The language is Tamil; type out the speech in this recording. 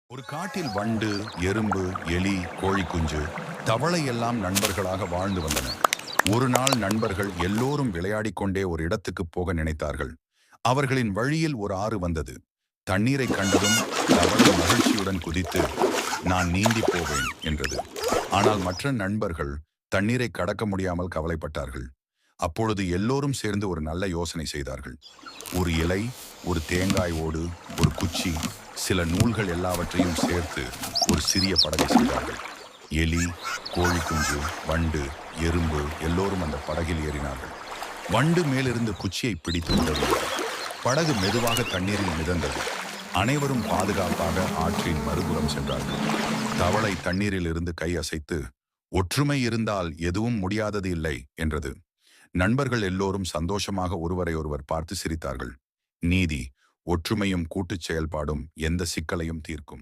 ஒரு காட்டில் வண்டு, எறும்பு, எலி, கோழிக்குஞ்சு, தவளை எல்லாம் நண்பர்களாக வாழ்ந்து வந்தன. ஒரு நாள் நண்பர்கள் எல்லோரும் விளையாடிக் கொண்டே ஒரு இடத்துக்கு போக நினைத்தார்கள். அவர்களின் வழியில் ஒரு ஆறு வந்தது. தண்ணீரை கண்டதும் தவளை மகிழ்ச்சியுடன் குதித்து, நான் நீந்தி போவேன் என்றது. ஆனால் மற்ற நண்பர்கள் தண்ணீரை கடக்க முடியாமல் கவலைப்பட்டார்கள். அப்பொழுது எல்லோரும் சேர்ந்து ஒரு நல்ல யோசனை செய்தார்கள். ஒரு இலை, ஒரு தேங்காய் ஓடு, ஒரு குச்சி, சில நூல்கள் எல்லாவற்றையும் சேர்த்து ஒரு சிறிய படகை செய்தார்கள். எலி, கோழி குஞ்சு, வண்டு, எறும்பு எல்லோரும் அந்த படகில் ஏறினார்கள். வண்டு மேலிருந்து குச்சியை பிடித்து உதவியது. படகு மெதுவாக தண்ணீரில் மிதந்தது. அனைவரும் பாதுகாப்பாக ஆற்றின் மறுபுறம் சென்றார்கள். தவளை தண்ணீரில் இருந்து கை அசைத்து, ஒற்றுமை இருந்தால் எதுவும் முடியாதது இல்லை என்றது. நண்பர்கள் எல்லோரும் சந்தோஷமாக ஒருவரை ஒருவர் பார்த்து சிரித்தார்கள். நீதி, ஒற்றுமையும் கூட்டுச் செயல்பாடும் எந்த சிக்கலையும் தீர்க்கும்.